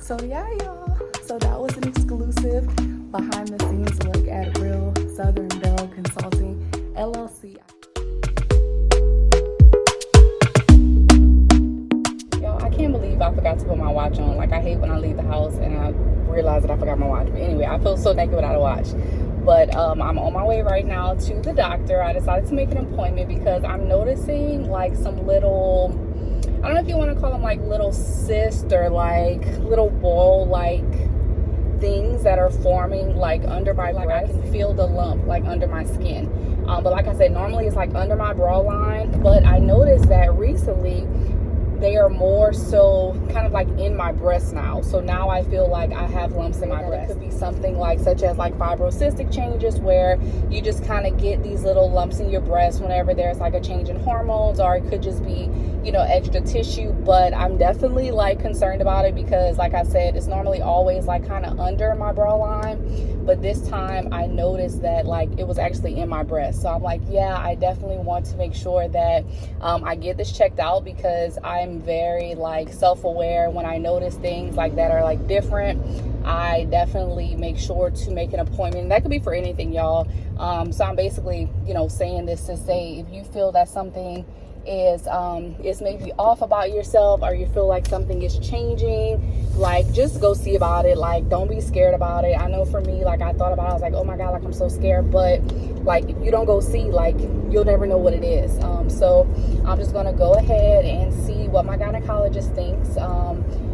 So yeah, y'all. So that was an exclusive behind the scenes look at Real Southern Belle Consulting LLC. Yo, I can't believe I forgot to put my watch on. Like, I hate when I leave the house and I realize that I forgot my watch. But anyway, I feel so naked without a watch. But I'm on my way right now to the doctor. I decided to make an appointment because I'm noticing like some little, I don't know if you want to call them like little cysts or like little ball like things that are forming like under my breast. I can feel the lump like under my skin. But like I said, normally it's like under my bra line. But I noticed that recently they are more so kind of like in my breast now. So now I feel like I have lumps in my breast. It could be something like such as like fibrocystic changes where you just kind of get these little lumps in your breast whenever there's like a change in hormones, or it could just be, you know, extra tissue. But I'm definitely like concerned about it because like I said, it's normally always like kind of under my bra line. But this time I noticed that like it was actually in my breast. So I'm like, yeah, I definitely want to make sure that I get this checked out because I'm very like self-aware. When I notice things like that are like different, I definitely make sure to make an appointment. That could be for anything, y'all. So I'm basically, you know, saying this to say if you feel that something is maybe off about yourself, or you feel like something is changing, like just go see about it. Like, don't be scared about it. I know for me, like I thought about it, I was like, oh my god, like I'm so scared. But like if you don't go see, like you'll never know what it is. So I'm just gonna go ahead and see what my gynecologist thinks,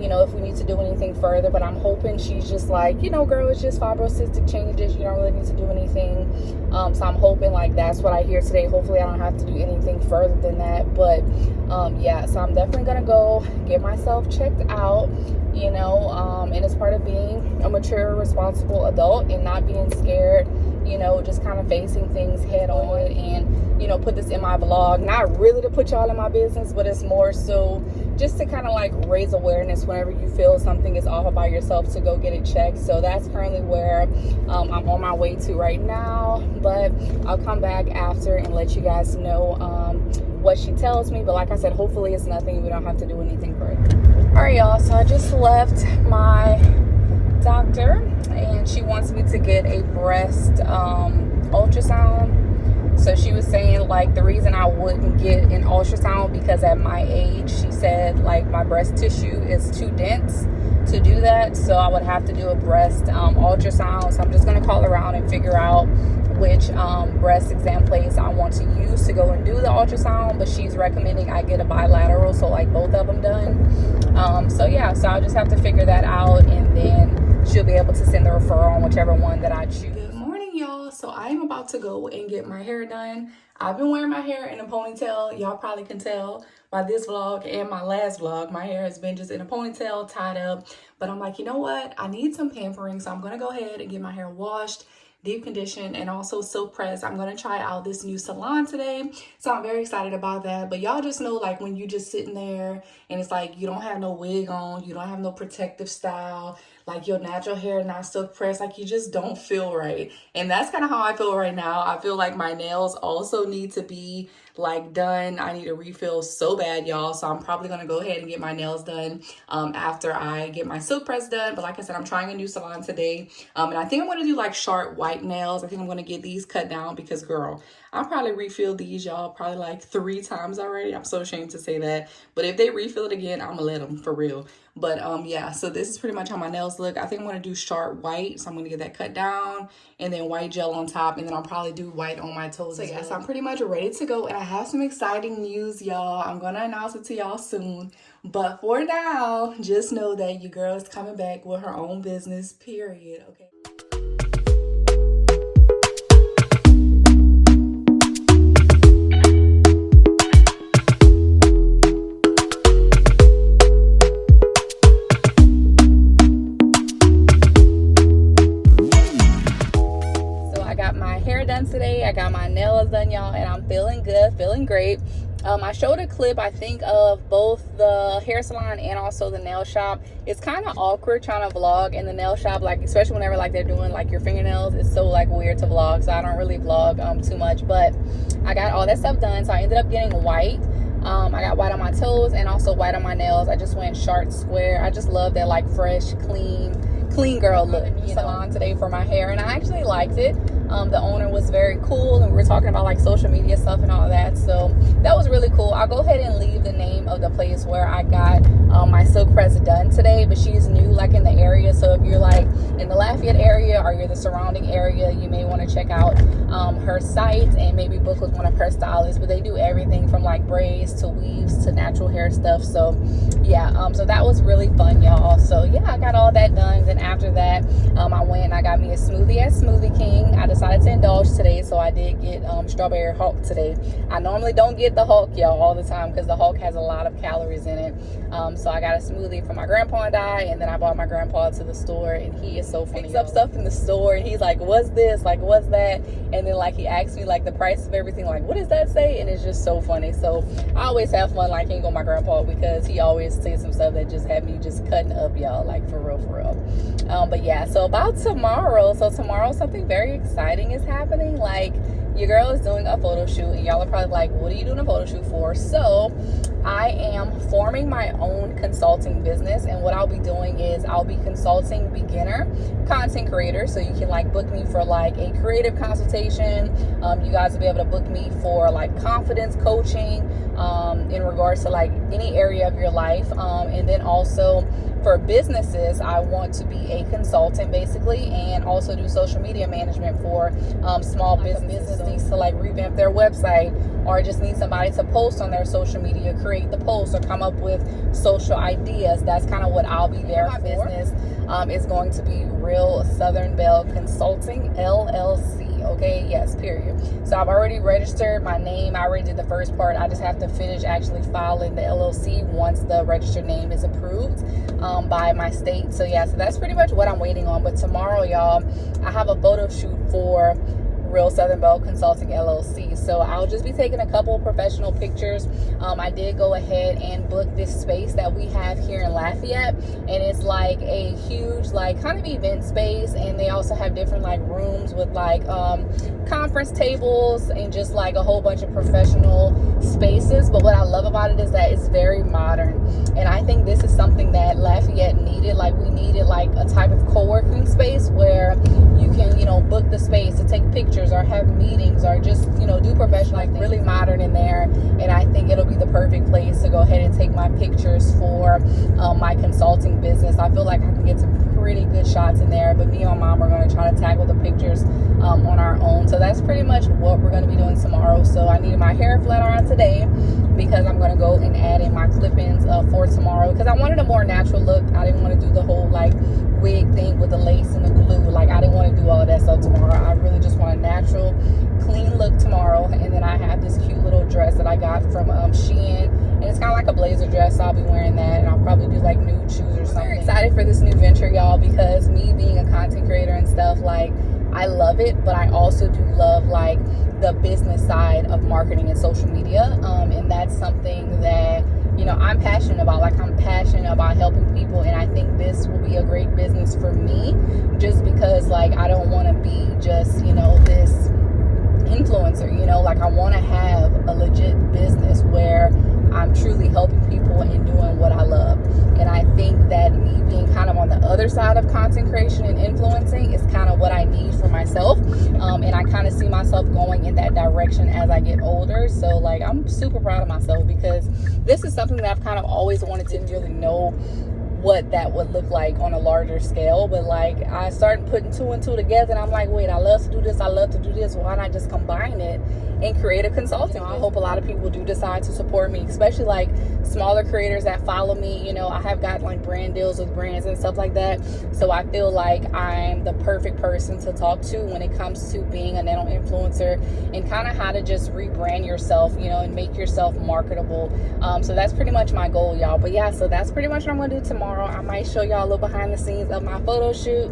you know, if we need to do anything further. But I'm hoping she's just like, you know, girl, it's just fibrocystic changes, you don't really need to do anything. So I'm hoping like that's what I hear today. Hopefully I don't have to do anything further than that. But yeah, so I'm definitely gonna go get myself checked out, you know, and it's part of being a mature, responsible adult and not being scared, you know, just kind of facing things head on. And, you know, put this in my vlog, not really to put y'all in my business, but it's more so just to kind of like raise awareness whenever you feel something is off about yourself, to go get it checked. So that's currently where I'm on my way to right now. But I'll come back after and let you guys know what she tells me. But like I said, hopefully it's nothing. We don't have to do anything further. All right, y'all. So I just left my doctor and she wants me to get a breast ultrasound. So she was saying like the reason I wouldn't get an ultrasound because at my age, she said like my breast tissue is too dense to do that. So I would have to do a breast ultrasound. So I'm just gonna call around and figure out which breast exam place I want to use to go and do the ultrasound. But she's recommending I get a bilateral, so like both of them done. So yeah, so I'll just have to figure that out, and then she'll be able to send the referral on whichever one that I choose. Good morning, y'all. So I am about to go and get my hair done. I've been wearing my hair in a ponytail. Y'all probably can tell by this vlog and my last vlog. My hair has been just in a ponytail, tied up. But I'm like, you know what? I need some pampering. So I'm going to go ahead and get my hair washed, deep conditioned, and also silk pressed. I'm going to try out this new salon today. So I'm very excited about that. But y'all just know, like, when you just sitting there and it's like you don't have no wig on, you don't have no protective style, like your natural hair not silk pressed, like you just don't feel right. And that's kind of how I feel right now. I feel like my nails also need to be like done. I need a refill so bad, y'all. So I'm probably gonna go ahead and get my nails done after I get my silk press done. But like I said, I'm trying a new salon today, and I think I'm gonna do like sharp white nails. I think I'm gonna get these cut down because girl, I probably refilled these, y'all, probably like 3 times already. I'm so ashamed to say that, but if they refill it again, I'm gonna let them, for real. But yeah, so this is pretty much how my nails look. I think I'm gonna do sharp white, so I'm gonna get that cut down, and then white gel on top, and then I'll probably do white on my toes. So yes, I'm pretty much ready to go, and I have some exciting news, y'all. I'm gonna announce it to y'all soon, but for now, just know that your girl is coming back with her own business, period. Okay. Today I got my nails done, y'all, and I'm feeling good, feeling great. I showed a clip, I think, of both the hair salon and also the nail shop. It's kind of awkward trying to vlog in the nail shop, like especially whenever like they're doing like your fingernails. It's so like weird to vlog, so I don't really vlog too much. But I got all that stuff done, so I ended up getting white. I got white on my toes and also white on my nails. I just went sharp square. I just love that like fresh, clean girl look. Salon today for my hair, and I actually liked it. The owner was very cool, and we were talking about like social media stuff and all that, so that was really cool. I'll go ahead and leave the name of the place where I got my silk press done today, but she's new like in the area, so if you're like in the Lafayette area or you're the surrounding area, you may want to check out her site and maybe book with one of her stylists. But they do everything from like braids to weaves to natural hair stuff, so yeah, so that was really fun, y'all. So yeah, I got all that done. Then after that, I went and I got me a smoothie at Smoothie King. I decided to indulge today, so I did get strawberry Hulk today. I normally don't get the Hulk, y'all, all the time because the Hulk has a lot of calories in it. So I got a smoothie for my grandpa and I, and then I brought my grandpa to the store, and he is so funny. Picks up stuff in the store, and he's like, "What's this? Like, what's that?" And then like he asks me like the price of everything, like, "What does that say?" And it's just so funny. So I always have fun like hanging with my grandpa because he always says some stuff that just had me just cutting up, y'all, like for real. But yeah, so about tomorrow. So tomorrow something very exciting is happening. Like, your girl is doing a photo shoot, and y'all are probably like, what are you doing a photo shoot for? So I am forming my own consulting business, and what I'll be doing is I'll be consulting beginner content creators. So you can like book me for like a creative consultation. You guys will be able to book me for like confidence coaching in regards to like any area of your life, and then also for businesses, I want to be a consultant basically, and also do social media management for small businesses needs to like revamp their website, or just need somebody to post on their social media, create the post, or come up with social ideas. That's kind of what I'll be there for. My business is going to be Real Southern Belle Consulting LLC. Okay, yes, period. So I've already registered my name. I already did the first part. I just have to finish actually filing the LLC once the registered name is approved by my state. So yeah, so that's pretty much what I'm waiting on. But tomorrow, y'all, I have a photo shoot for Real Southern Belle Consulting LLC. So I'll just be taking a couple professional pictures. I did go ahead and book this space that we have here in Lafayette, and it's like a huge like kind of event space, and they also have different like rooms with like conference tables and just like a whole bunch of professional spaces. But what I love about it is that it's very modern, and I think this is something that Lafayette needed. Like, we needed like a type of co-working space where you can, you know, book the space to take pictures or have meetings or just, you know, do professional, like really modern in there. And I think it'll be the perfect place to go ahead and take my pictures for my consulting business. I feel like I can get some pretty good shots in there, but me and my mom are going to try to tackle the pictures on our own. So that's pretty much what we're going to be doing tomorrow. So I needed my hair flat iron today because I'm going to go and add in my clip-ins for tomorrow, because I wanted a more natural look. I didn't want to do the whole like wig thing with the lace and the glue. Like, I didn't want to do all of that stuff tomorrow. I really just want a natural, clean look tomorrow. And then I have this cute little dress that I got from Shein, and it's kind of like a blazer dress. So I'll be wearing that, and I'll probably do like nude shoes or something. I'm very excited for this new venture, y'all, because me being a content creator and stuff, like, I love it, but I also do love like the business side of marketing and social media, and that's something that, you know, I'm passionate about. Like, I'm passionate about helping people, and I think this will be a great business for me, just because like I don't want to be just, you know, this influencer, you know. Like, I want to have a legit business where I'm truly helping people and doing what I love. And I think that me being kind of on the other side of content creation and influencing is kind of what I need for myself, and I kind of see myself going in that direction as I get older. So like, I'm super proud of myself, because this is something that I've kind of always wanted to really know what that would look like on a larger scale. But like, I started putting two and two together, and I'm like, wait, I love to do this, I love to do this, why not just combine it and create a consulting? I hope a lot of people do decide to support me, especially like smaller creators that follow me. You know, I have got like brand deals with brands and stuff like that, so I feel like I'm the perfect person to talk to when it comes to being a nano influencer and kind of how to just rebrand yourself, you know, and make yourself marketable. So that's pretty much my goal, y'all. But yeah, so that's pretty much what I'm gonna do tomorrow. I might show y'all a little behind the scenes of my photo shoot,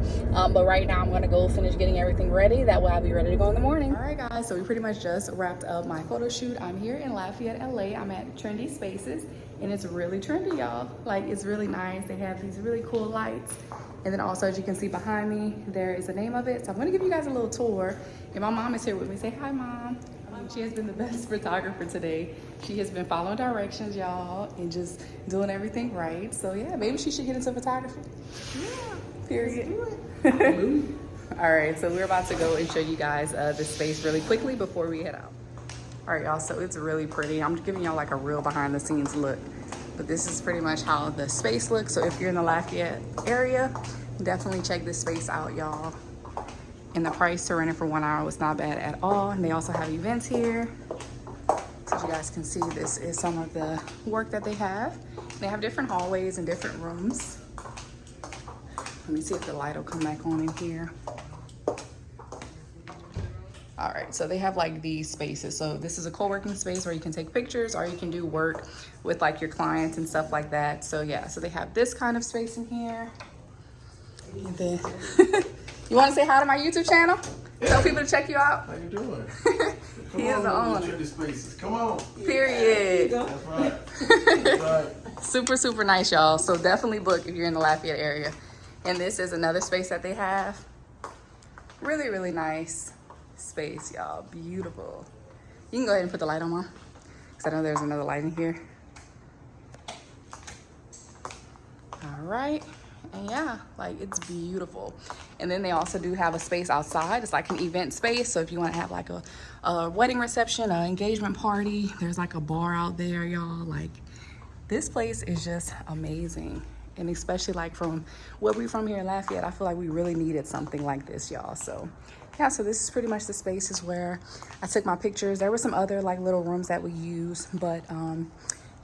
but right now I'm gonna go finish getting everything ready. That way I'll be ready to go in the morning. All right, guys, so we pretty much just wrapped up my photo shoot. I'm here in Lafayette, LA. I'm at Trendy Spaces, and it's really trendy, y'all. Like, it's really nice. They have these really cool lights, and then also, as you can see behind me, there is the name of it. So I'm gonna give you guys a little tour, and my mom is here with me. Say hi, Mom. She has been the best photographer today. She has been following directions, y'all, and just doing everything right. So yeah, maybe she should get into photography. Yeah. Period. Let's do it. All right, so we're about to go and show you guys this space really quickly before we head out. All right, y'all, so it's really pretty. I'm giving y'all like a real behind the scenes look, but this is pretty much how the space looks. So if you're in the Lafayette area, definitely check this space out, y'all. And the price to rent it for 1 hour was not bad at all. And they also have events here. So as you guys can see, this is some of the work that they have. They have different hallways and different rooms. Let me see if the light will come back on in here. All right, so they have like these spaces. So this is a co-working space where you can take pictures or you can do work with like your clients and stuff like that. So yeah, so they have this kind of space in here. And then, you want to say hi to my YouTube channel? Yeah. Tell people to check you out. How you doing? He is the owner. Check the spaces. Come on. Period. That's right. That's right. Super, super nice, y'all. So definitely book if you're in the Lafayette area. And this is another space that they have. Really, really nice space, y'all. Beautiful. You can go ahead and put the light on, Mom, because I know there's another light in here. All right. And yeah, like it's beautiful. And then they also do have a space outside. It's like an event space. So if you want to have like a wedding reception, an engagement party, there's like a bar out there, y'all. Like this place is just amazing. And especially like from where we're from here in Lafayette, I feel like we really needed something like this, y'all. So yeah, so this is pretty much the spaces where I took my pictures. There were some other like little rooms that we use, but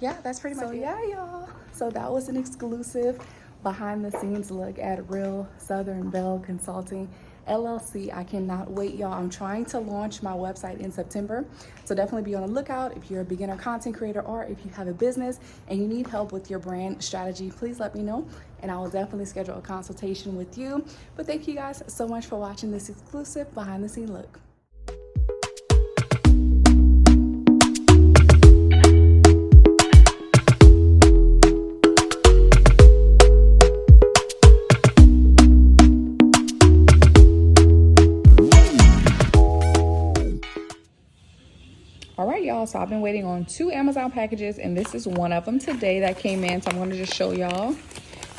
yeah, that's pretty much it. Yeah, y'all. So that was an exclusive behind the scenes look at Real Southern Belle Consulting LLC. I cannot wait, y'all. I'm trying to launch my website in September, so definitely be on the lookout. If you're a beginner content creator or if you have a business and you need help with your brand strategy, please let me know and I will definitely schedule a consultation with you. But thank you guys so much for watching this exclusive behind the scene look. All right, y'all, so I've been waiting on 2 Amazon packages and this is one of them today that came in. So I'm going to just show y'all.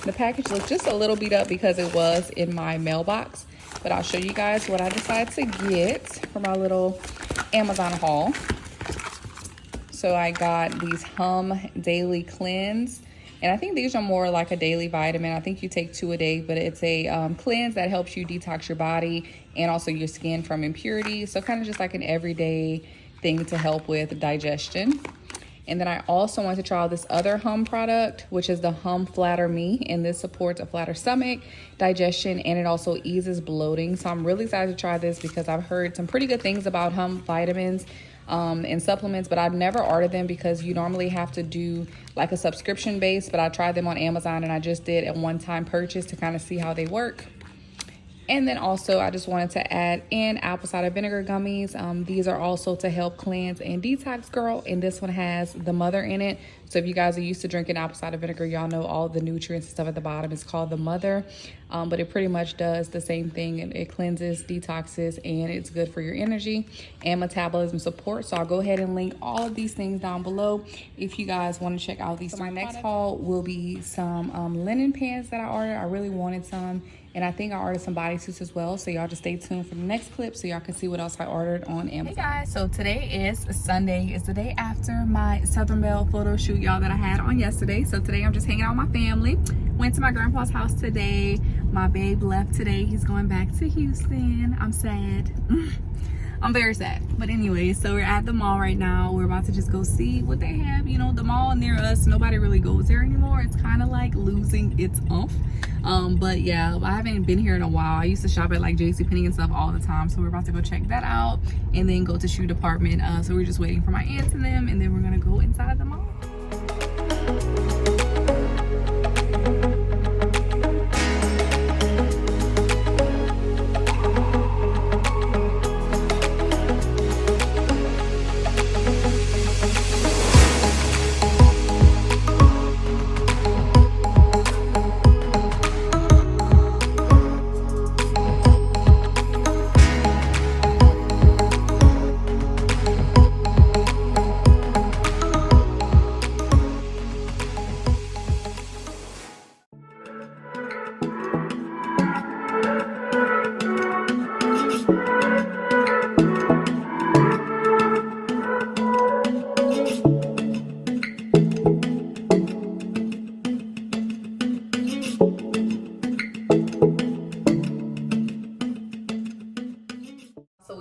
The package looks just a little beat up because it was in my mailbox, but I'll show you guys what I decided to get for my little Amazon haul. So I got these Hum Daily Cleanse, and I think these are more like a daily vitamin. I think you take 2 a day, but it's a cleanse that helps you detox your body and also your skin from impurities. So kind of just like an everyday thing to help with digestion. And then I also want to try this other Hum product, which is the Hum Flatter Me, and this supports a flatter stomach, digestion, and it also eases bloating. So I'm really excited to try this because I've heard some pretty good things about Hum vitamins and supplements, but I've never ordered them because you normally have to do like a subscription base. But I tried them on Amazon and I just did a one-time purchase to kind of see how they work. And then also I just wanted to add in apple cider vinegar gummies. These are also to help cleanse and detox, girl. And this one has the mother in it. So if you guys are used to drinking apple cider vinegar, y'all know all the nutrients and stuff at the bottom is called the mother. But it pretty much does the same thing. It cleanses, detoxes, and it's good for your energy and metabolism support. So I'll go ahead and link all of these things down below if you guys want to check out these. So my next haul will be some linen pants that I ordered. I really wanted some. And I think I ordered some bodysuits as well. So y'all just stay tuned for the next clip so y'all can see what else I ordered on Amazon. Hey guys, so today is Sunday. It's the day after my Southern Belle photo shoot, y'all, that I had on yesterday. So today I'm just hanging out with my family. Went to my grandpa's house today. My babe left today. He's going back to Houston. I'm sad. I'm very sad. But anyway, so we're at the mall right now. We're about to just go see what they have. You know, the mall near us, nobody really goes there anymore. It's kind of like losing its oomph. But yeah, I haven't been here in a while. I used to shop at like JCPenney and stuff all the time. So we're about to go check that out and then go to shoe department. So we're just waiting for my aunts and them, and then we're gonna go inside the mall.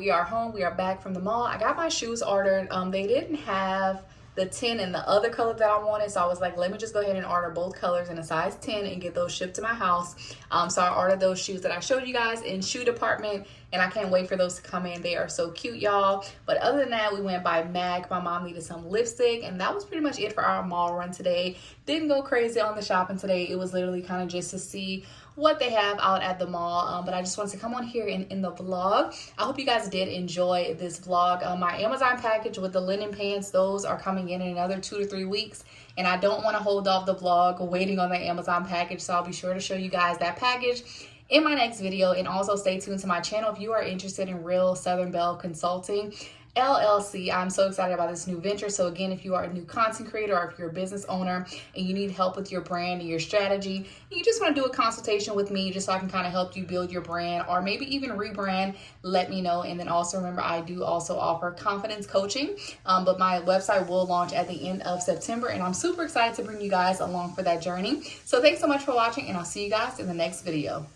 we are home. We are back from the mall. I got my shoes ordered. They didn't have the 10 and the other color that I wanted, so I was like, let me just go ahead and order both colors in a size 10 and get those shipped to my house. So I ordered those shoes that I showed you guys in shoe department, and I can't wait for those to come in. They are so cute, y'all. But other than that, we went by MAC. My mom needed some lipstick, and that was pretty much it for our mall run today. Didn't go crazy on the shopping today. It was literally kind of just to see what they have out at the mall, but I just wanted to come on here in the vlog. I hope you guys did enjoy this vlog. My Amazon package with the linen pants, those are coming in another 2 to 3 weeks, and I don't want to hold off the vlog waiting on the Amazon package, so I'll be sure to show you guys that package in my next video. And also stay tuned to my channel if you are interested in real Southern Belle Consulting LLC. I'm so excited about this new venture. So again, if you are a new content creator or if you're a business owner and you need help with your brand and your strategy, and you just want to do a consultation with me just so I can kind of help you build your brand or maybe even rebrand, let me know. And then also remember, I do also offer confidence coaching, but my website will launch at the end of September, and I'm super excited to bring you guys along for that journey. So thanks so much for watching, and I'll see you guys in the next video.